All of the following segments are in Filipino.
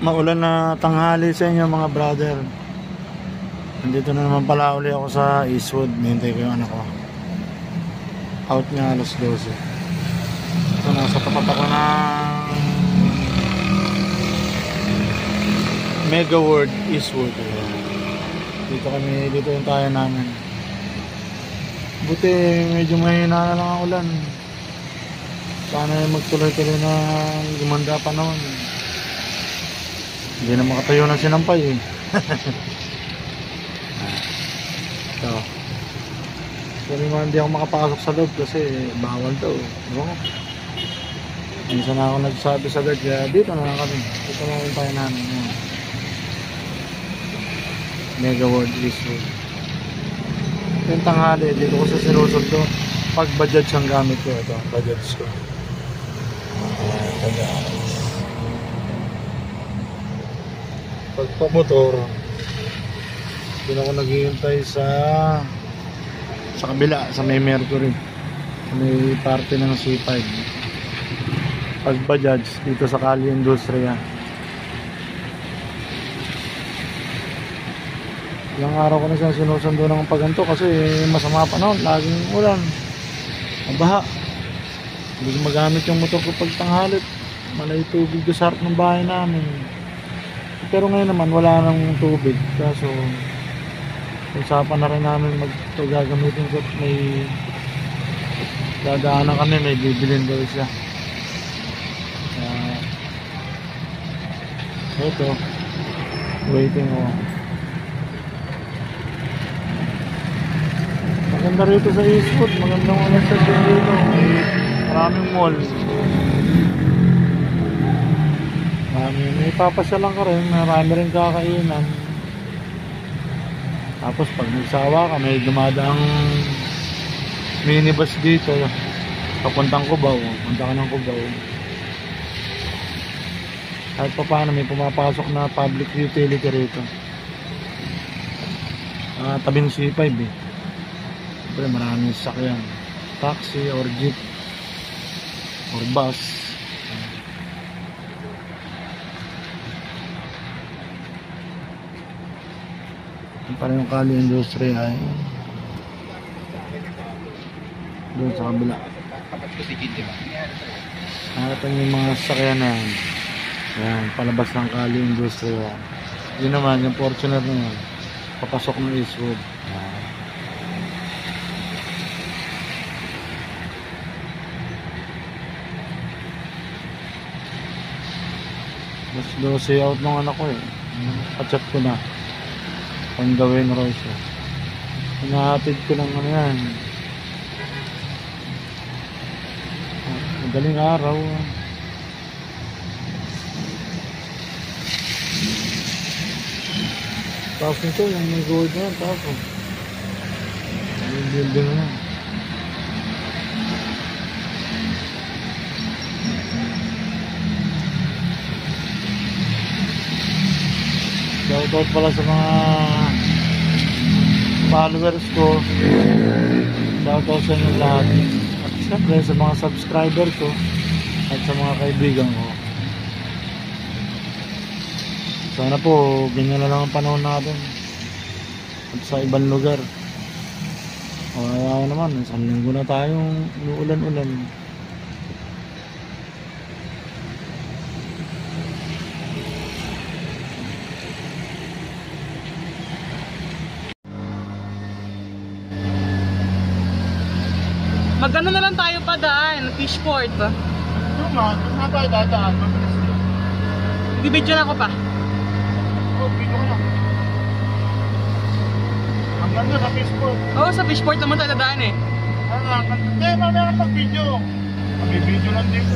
Maulan na tanghali sa inyo mga brother. Nandito na naman pala uli ako sa Eastwood. Nihintay ko yung anak ko. Out nga alas 12. Ito, nasa tapat ako ng Mega World Eastwood. Dito yung tayo namin. Buti medyo mahina na lang ang ulan. Sana magtuloy-tuloy na gumanda pa naman. Hindi na makatayo ng sinampay eh. So, sabi mo hindi ako makapasok sa loob kasi bawal daw. Minsan na ako nagsabi sa guard, kaya dito na lang kami. Dito na lang tayo namin. Mega World Eastwood. Yung tanghali, dito ko sa sinusundo. Pag Bajaj ang gamit ko, ito, Bajaj ko. Pag pamotor, doon ako naghihintay sa kabila, sa may Mercury. May parte ng C5. Pag Bajaj, dito sa Kali Industria. Ilang araw ko na siya sinusundo ng paganto kasi masama pa noon, laging ulan, mabaha. Hindi ko magamit yung motor ko pag tanghalit, malay tubig sa harap ng bahay namin. Pero ngayon naman wala nang tubig, kaso usapan na rin namin gagamitin ko. May dadaanan kami, may bibilin daw siya. Ito, waiting ako. Maganda rito sa Eastwood, magandang station dito, may maraming mall. May papasyalan ka rin, marami rin kakainan. Tapos pag nagsawa ka, may dumadaang minibus dito papuntang Cubao, punta ka ng Cubao. Kahit pa paano may pumapasok na public utility rito. Tabing C5 eh. Siyempre maraming sasakyan, taxi or jeep or bus. Parang yung Kali Industry ay doon sa kabila. Nakita niyo yung mga sasakyan na yan. Yan, palabas ng Kali Industry. Yun naman, yung Fortuner na yan, papasok ng Eastwood. Mas 12 out ng anak ko eh. Pachat ko na. On the way na raw siya. Hinahatid ko ng ano yan. Madaling araw. Tapos nito, yung may gold na yan. Tapos yung building na yan. Shoutout pala sa mga followers ko. Shoutout sa inyo lahat. At siyempre sa mga subscriber ko at sa mga kaibigan ko. Sana po ganyan na lang ang panahon natin at sa ibang lugar. Ayaw naman, isang linggo na tayong ulan-ulan. Magano na lang tayo pa daan, Fishport. Doon na tayo dadaan. Bibidyo na ako pa. Video ko lang. Ang ganda sa Fishport. Oo, sa Fishport naman tayo dadaan eh. Hindi, mamaya ang pag-video. Mag-video lang dito.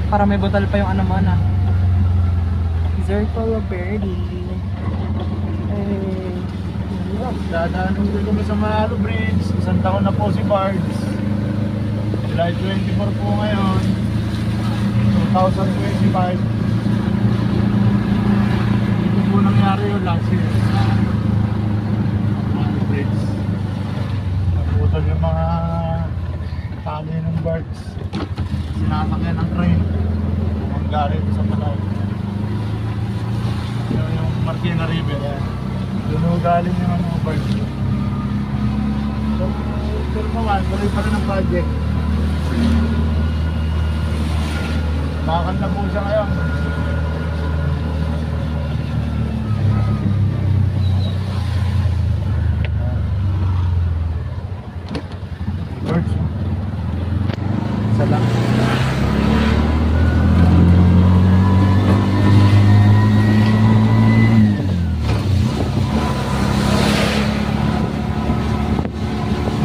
Para may bottle pa yung ano mo na. Circle of Birdie. Dadaan din kami sa Malo Bridge. Isang taon na po si Bards. July 24 po ngayon, 2025. Ito po nangyari yun last year. Malo Bridge. Naputol yung mga tali ng Bards. Sinasakyan ng train. Ang galing sa Malay. Marikina River. Doon ho galing yung mga birds. Pero naman, tuloy pa rin ang project. Bakal na po siya ngayon. Birds. Isa lang.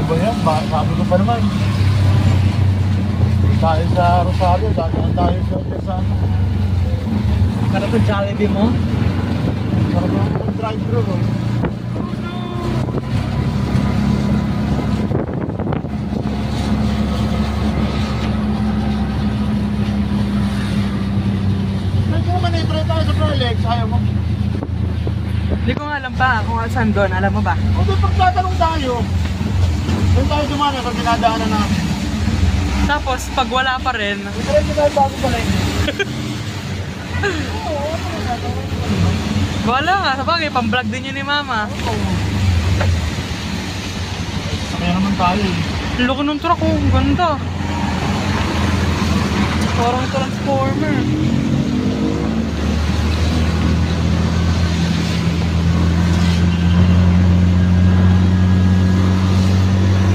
Diba yan? Sabi ko pa naman. Tayo sa Rosario, dahil tayo sa ano. Para sa Jollibee mo? Sarap ang drive-thru. Ayaw mo? Hindi ko nga alam pa kung saan doon. Alam mo ba? O doon pagtatanong tayo. Doon tayo dumana sa dinadaanan namin. Tapos, pag wala pa rin, Diretso tayo bago pala yun. wala nga. Sabagay, pang-vlog din yun ni Mama. Kaya naman tayo eh. Loko ng truck, oh. Ganda. Parang transformer.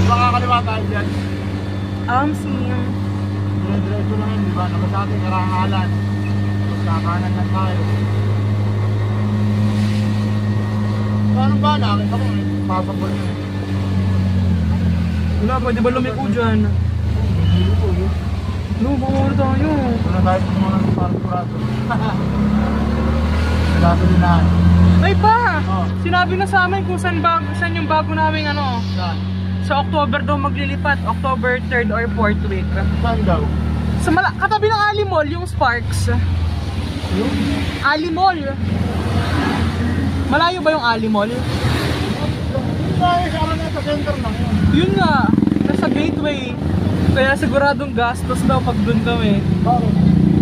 Makakaliwa tayo dyan. Sim. Diretso lang yun, di ba? Naman sa atin, karangalan. Kakanan lang tayo. Paano ba? Nakakita ko eh. Pasabol yun. Wala, pwede ba lumiko dyan? Hindi ko yun. No, bawal tayo. Wala tayo muna ng parkurado. Gasolinahan. Ay pa! Oh. Sinabi na sa amin kung saan yung bago naming ano. Saan? Sa October daw maglilipat. October 3rd or 4th week. Saan daw? Sa katabi ng Ali Mall, yung Sparks. Yung? Ali Mall. Malayo ba yung Ali Mall? Tayo sa Araneta Center lang yun. Yun nga, nasa gateway. Kaya siguradong gastos daw pag dun kami. Bakit?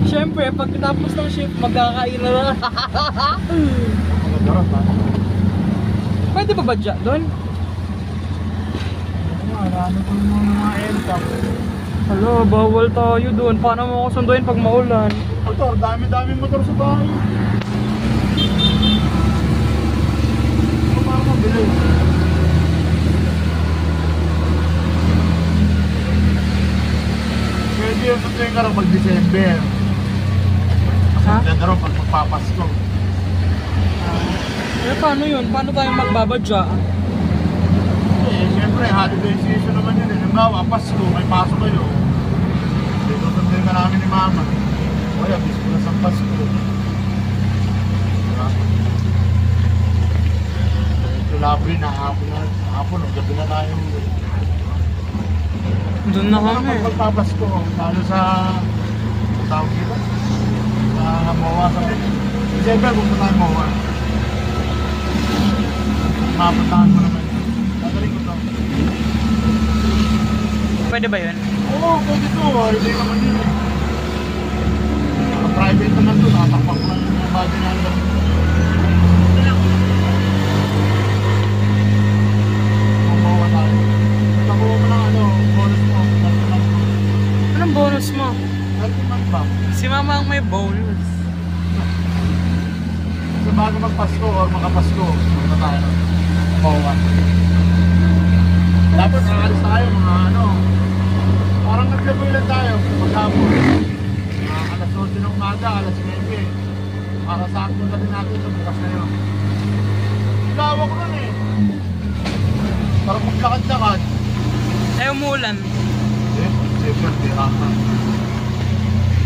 Siyempre, pagkatapos ng shift, magkakain na lang. Magdarap ha? Pwede ba badya doon? Marami ko yung mga eltap. Hala, bawal tayo doon. Paano mo ako sunduin pag maulan? Motor, dami-dami motor sa bahay. Ano parang mabili? Pwede yung sunduin ka rin mag-December. Ha? Ganda rin pag magpapasko. Eh, paano yun? Paano tayo magbabadya? Eh, siyempre, holiday season naman yun eh. Halimbawa, Pasko, may pasok kayo. Dito sunduin ka namin ni Mama. Kaya, bisko na sa Pasko. Diba? Ito labi na hapon, gabi na tayo. Doon na kami. Pagpapasko, lalo sa tawag dito. Sa MOA sa December, kung tayo MOA. Mapuntahan mo naman. Tataling ko to. Pwede ba yun? Oo, pwede to. Hindi naman yun eh. Private naman to. Nakatakpak ko lang yung mga bagay na lang. MOA tayo. Nakuha mo ng ano, bonus mo. Anong bonus mo? Ultimate ba? Si Mama ang may bonus. So bago magpasko or makapasko, punta tayo. MOA. Dapat nakalis tayo mga ano. Parang naglaboy lang tayo maghapon. Alas 8 ng umaga, alas 9. Para sakto na din natin sa bukas na yun. Lawak ko nun eh. Parang maglakad-lakad. Ay, umulan. Siyempre, tirahan.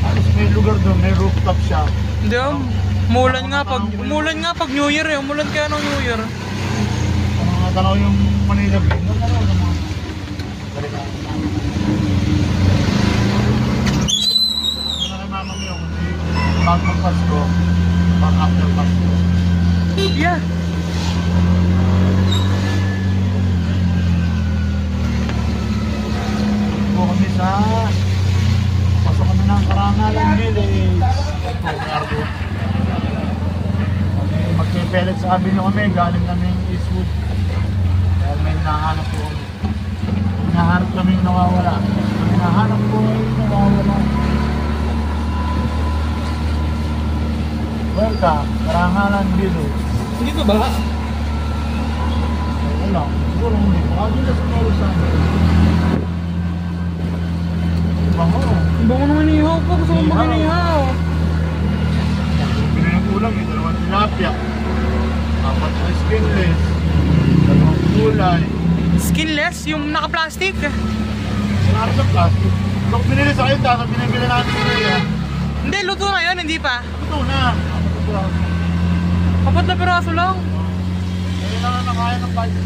Alas may lugar doon, may rooftop siya. Hindi, umulan nga pag New Year eh. Umulan kaya ng New Year. Mga tanaw yung Manila Bay. Tanaw ng mga balikaan. Ano na kay Mama mo yun? Kasi bago mag-Pasko, pang after Pasko. Yeah. Po kami sa pasok kami ng Karangalan Village. May Ardo. Magpepe Pellets Avenue kami, galing kami Eastwood. Dahil may hinahanap po kami. Hinahanap kami yung nawawala. Hinahanap po yung nawawala. Welcome, Karangalan Village. Hindi ba ba? Wala, siguro hindi. Baka dito sa Karusan. Bango. Bango naman ihaw po. Gusto kong makinihaw. Pinayang ulam, ito naman tilapia. Apat na skinless. Dalawang kulay. Skinless? Yung naka-plastic? Sinarap ng plastic. Kung binili sa kayo, tapos binibili natin ito yan. Hindi, luto na yun. Hindi pa. Ito na. Apat na piraso lang. Kaya na nakaya ng budget.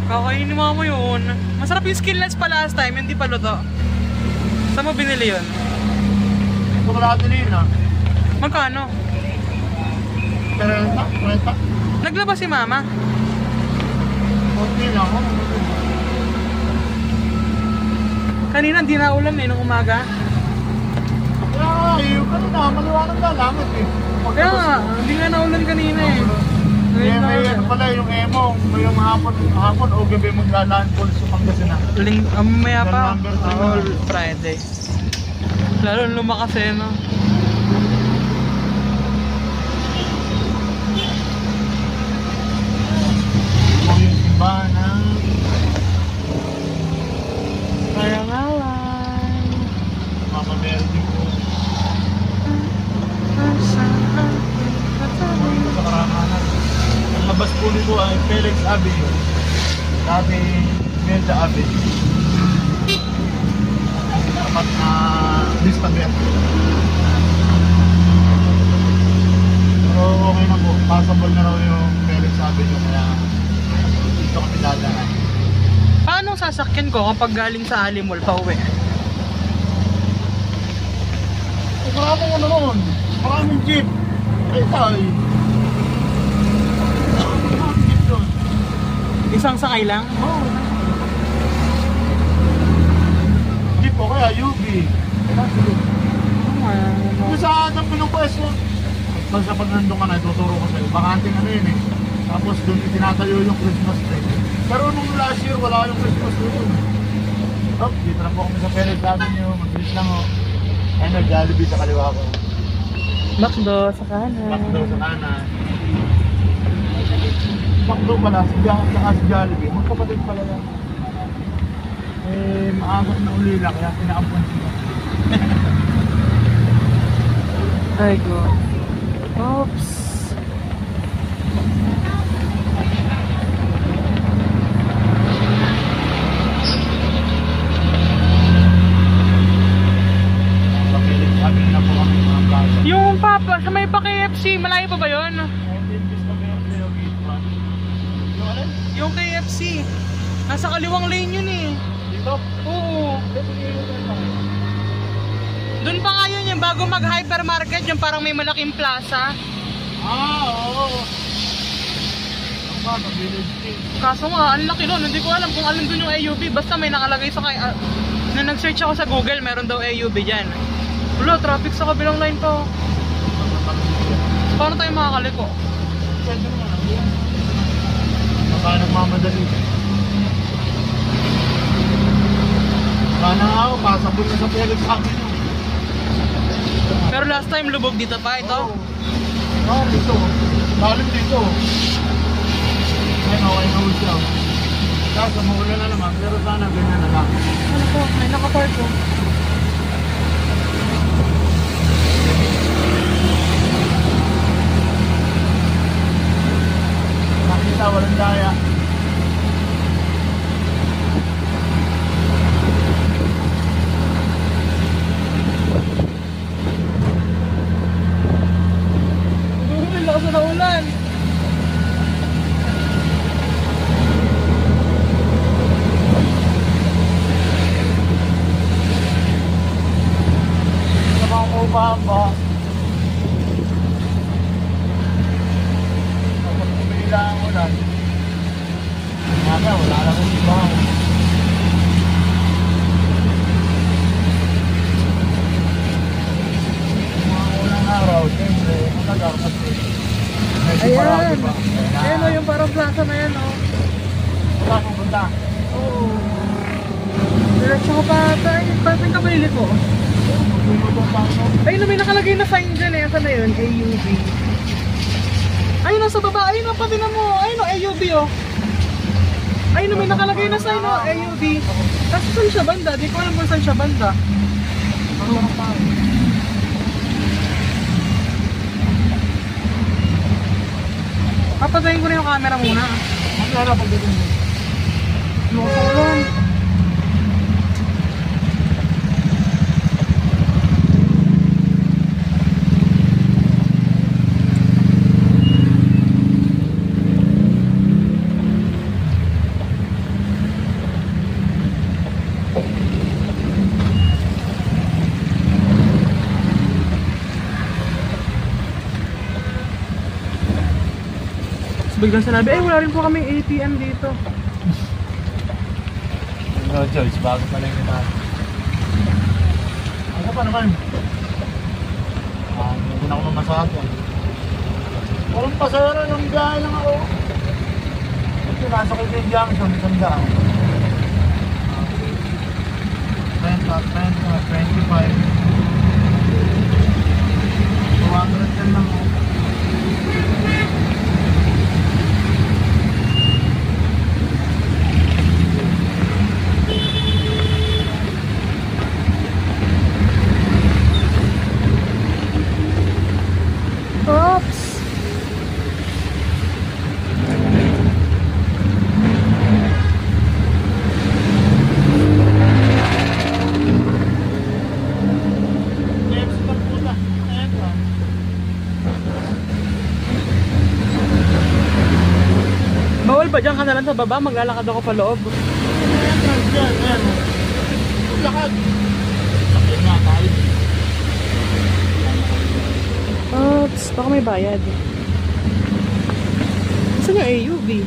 Kakainin mo yun. Masarap yung skinless pa last time. Hindi pa luto. Saan mo binili yun? Ito ko lahat din na. Magkano? 30. Naglabas si mama. Kunti lang ako. Kanina hindi na ulan nung umaga. Kaya yung ano na, maliwanag na langit eh. Kaya nga, hindi nga naulan kanina eh. Kaya may ano pala yung emo, may yung hapon o gabi maglalandfall sa Pangasinan. Maya pa, Number three na. all Friday. Lalo lumakas eh, no? Ito yung simbahan ng Karangalan. Mama Melody po. Dito sa Karangalan. Ang labas po nito ay Felix Avenue. Dati Melda Avenue. Dapat na lista bet. Pero okay na po. Passable na raw yung Felix Avenue. Kaya dito kami dadaan. Paano sasakyan ko kapag galing sa Alimol pa uwi? Maraming ano noon. Maraming jeep. Ay tayo. Maraming jeep doon. Isang sakay lang? Oo. Jeep o kaya UV. Yung sa Dampilong Pwesto. Basta pag nandun ka na, tuturo ko sa'yo. Bakanting ano yun eh. Tapos doon itinatayo yung Christmas tree. Pero nung last year, wala yung Christmas tree doon. Oh, dito na po kami sa Felix Avenue. Mag-bilis lang o. Ayun, Jollibee sa kaliwa ko. McDo sa kanan. McDo sa kanan. McDo pala, saka si Jollibee. Magkapatid pala yan. Eh, maagot na ulila, kaya pinaampun sila. Ay, go. Oops. Sabi na po kami mga plaza. Yung papa, sa may pa KFC, malayo pa ba yun? Yung KFC. Nasa kaliwang lane yun eh. Dito? Oo. Doon pa nga yun yung bago mag-hypermarket, yung parang may malaking plaza. Oo. Ang ba, sa Village King. Kaso nga, ang laki doon. Hindi ko alam kung alin doon yung AUB. Basta may nakalagay sa na nag-search ako sa Google, meron daw AUB dyan. Wala, traffic sa kabilang line pa. Paano tayo makakaliko? Pwede naman ako yan. Baka nagmamadali. Baka na ako, pasabot na sa Felix Avenue. Pero last time lubog dito pa ito. Oo, dito. Lalim dito. Ayun, okay na ulit siya. Kaso mawala na naman, pero sana ganyan na lang. Ano ko? May nakapark ko. Nakita, walang daya. Uy, lakas na ulan. Nakakaupahan ba? Kapag kumila ang ulan, wala lang ang ibahan. Mga unang araw, siyempre, matagar na Ayan. Ayan o, yung parang plaza na yan o. Saan pupunta? Oo. Diretso ko pa tayo. Parang kabili ko. Ayun na, may nakalagay na sign dyan eh. Saan na yun? AUB. Ayun, nasa baba. Ayun, pati na mo. Ayun o, AUB o. Ayun na, may nakalagay na sign o, AUB. Kasi saan siya banda? Di ko alam kung saan siya banda. Papatayin ko na yung camera muna. Ano na pagdating mo? Lusulan. Biglang sinabi, wala rin po kaming ATM dito. No choice, bago pa lang kita. Ano pa naman? Hindi na ako mamasakyan. Walang pasara ng biyahe lang ako. Ito, nasa kayo yung junction, isang daan. 20, 25. 210 lang ako. Oops! Next lang po na. Eto. Bawal ba dyan ka na lang sa baba? Maglalakad ako pa loob. Yan. Lakad. Lakad nga tayo. Oops! Baka may bayad. Saan yung AUV?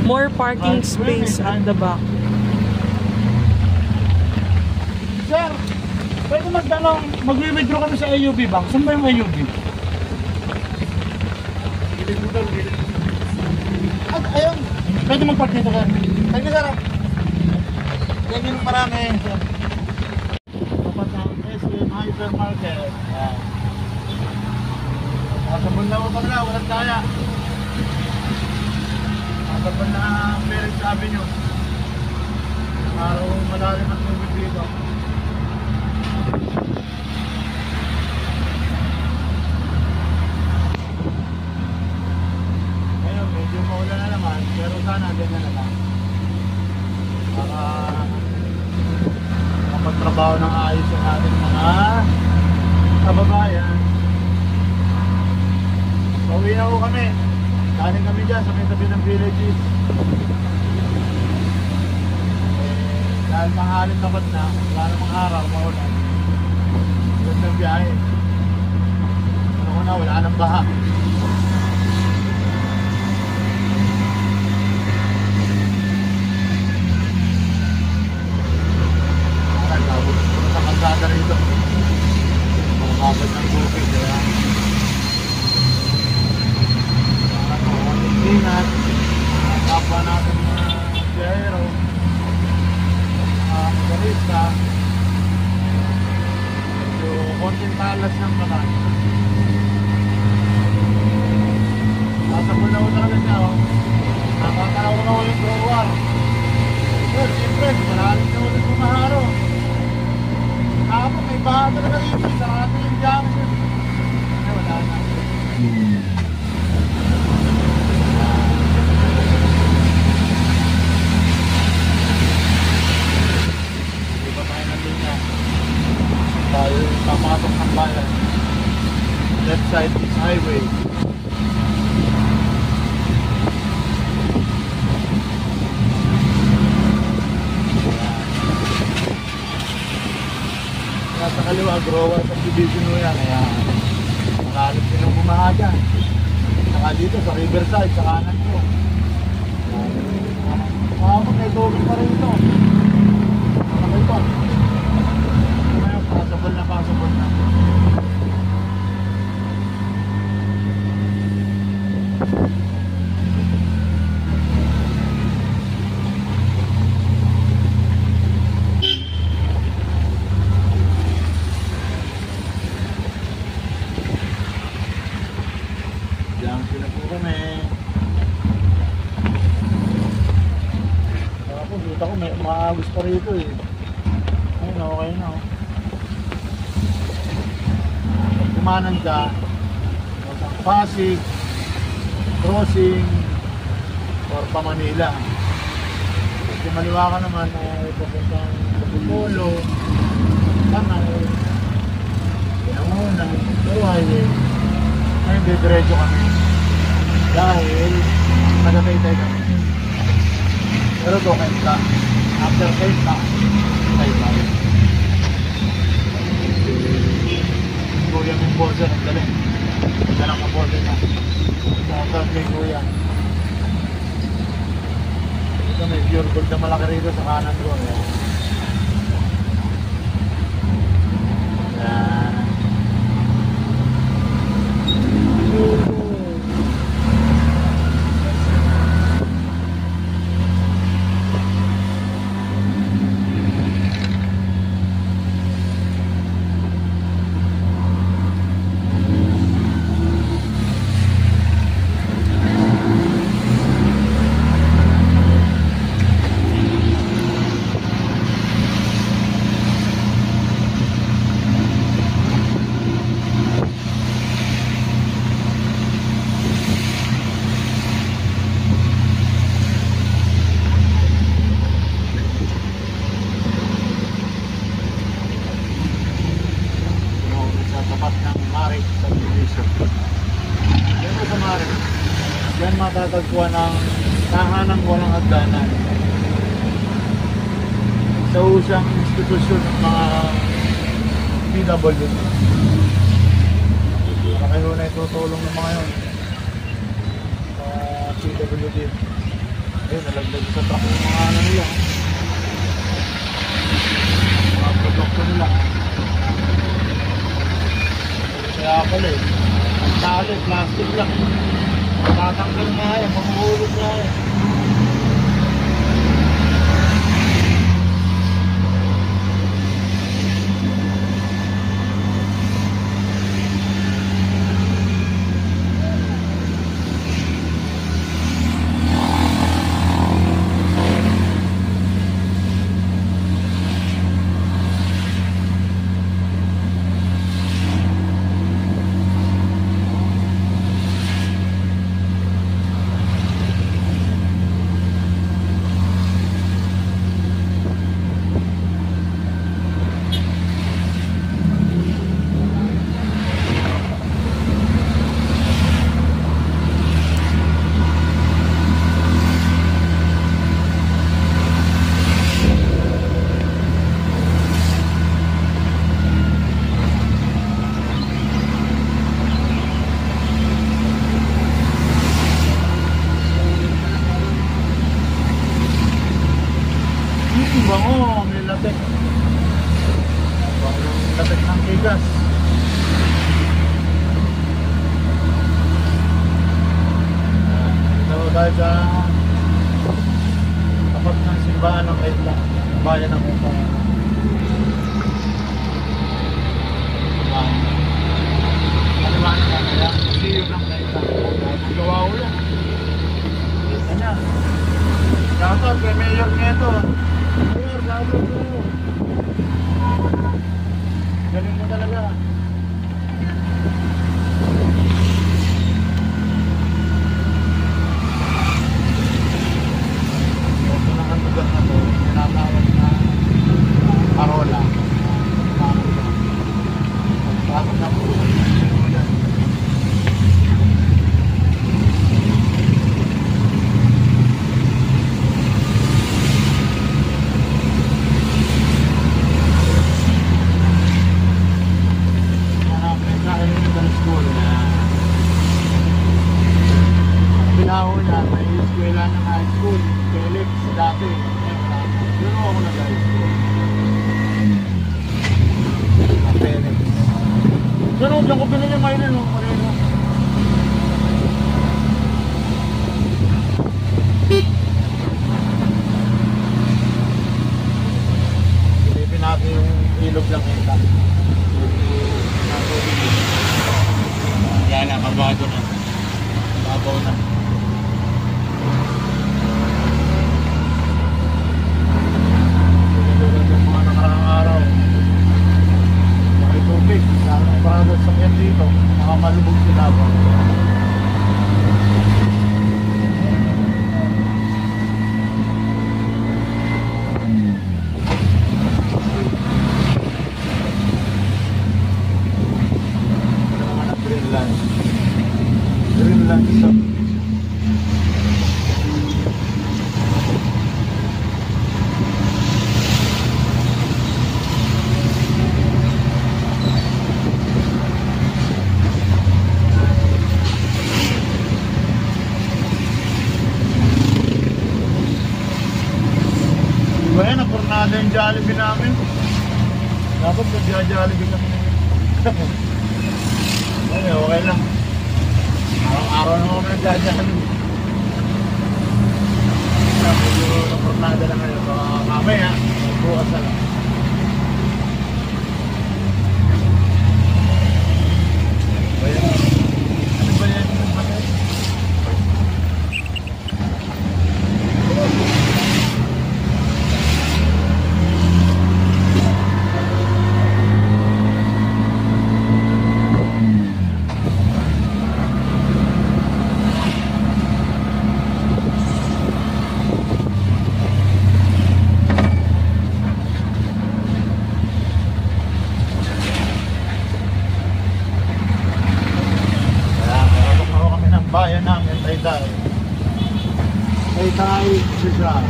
More parking space at the back. Sir, pwede magtanong, mag-withdraw kami sa AUB Bank. Saan ba yung AUB? At ayun, pwede mag-park dito sir. Thank you sir. Thank you marami sir. Dapat ang SM Hypermarket. Yan. Nakasabon na ako na, walang kaya. Nakasabon na Merritt Avenue. Araw malalim ang tubig dito. Ngayon, medyo maulan na naman, pero sana ganyan na lang. Para magtrabaho ng ayos yung ating mga kababayan. Pauwi na ko kami. Galing kami dyan sa may tabi ng villages. Dahil manghalit tapat na, wala namang araw, maulan. Doon ng biyahe. Ano ko na, wala nang baha. Nakakabot sa kalsada rito. Makakabot ng tubig, kaya ingat, kapwa natin mga biyahero, motorista, so konting talas ng kanan. Nasa muna ko talaga niya, nakakaraw na ko yung drawer. Well, siyempre, malalim na ulit bumaharo. Nakapag may baha talaga dito, sarado yung junction. Wala na. Tayo papasok ng bayan. Left side is highway. Nasa kaliwa, grower subdivision mo yan. Kaya malalim din ang bumaha dyan. Saka dito sa riverside, sa kanan ko. May tubig pa rin ito. Pasabol na. pa rito eh. Ayun, okay na oh. Pag kumanan ka, Pasang Pasig, crossing, or pa Manila. Kung maliwa ka naman ay papuntang Polo, Tanay, Pinangunan, pero highway. Ngayon diretso kami dahil taga-Taytay kami. Pero to Kenta, after Kenta, Taytay. Kuya ng bosa, nagdaling. Nagdalang ng bosa na. Sa kay Kuya. Ito may pure gold na malaki rito sa kanan ko. Yan. Yan matatagpuan ng tahanang walang hagdanan sa usang institusyon ng mga PWD. Kayo na itutulong ng mga yun sa PWD. Ayun, nalaglag sa truck ng mga ano nila, mga produkto nila. Kaya pala eh, ang tali, plastic lang. Tatanggal nga eh, mamuhulog nga eh. Bango, may latek. Bango, latek ng kigas. Ito dahil sa tapat ng simbahan ng Kaitla, bayan ng Kaitla. Maliwanag na nila, siyo ng Kaitla. Gawa ko yan. Kita niya. Dapat kay Mayor Nieto. Mayor, galo ko. Galing mo talaga. Ito na ang lugar na to, tinatawag na Parola. Pagpasok na po. Binaho niya, may eskwela ng high school, Felix dati. Doon ako nag-high school. Felix. Doon ko pinili yung mailin, Marino. Pilipin natin yung ilog ng Enta. Yan, nakabado na. Babaw na. Tornado yung Jollibee namin. Dapat nag-Jollibee kami. Ay, okay lang. Araw-araw na kami nag-Jollibee. Medyo tornado na ngayon. Mamaya, bukas na lang. Ano ba yan? Bayan namin, Taytay. Taytay, Rizal.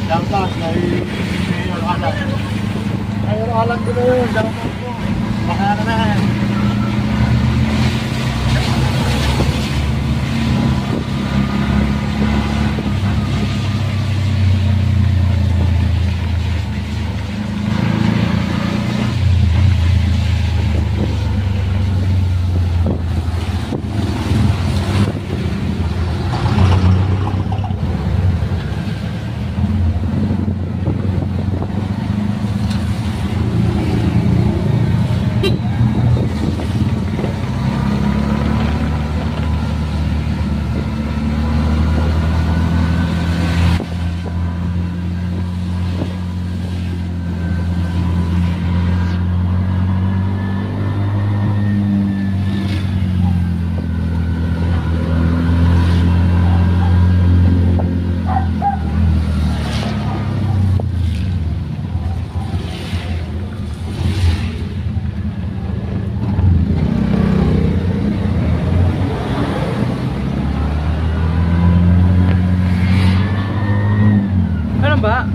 Downtown, kay Mayor Alan. Mayor Alan ko na yun, downtown ko. Baka na yan. Ba?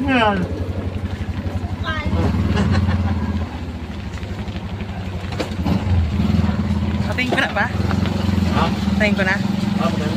Ngayon. Patayin ko na ba? Ha? Patayin ko na? Ha?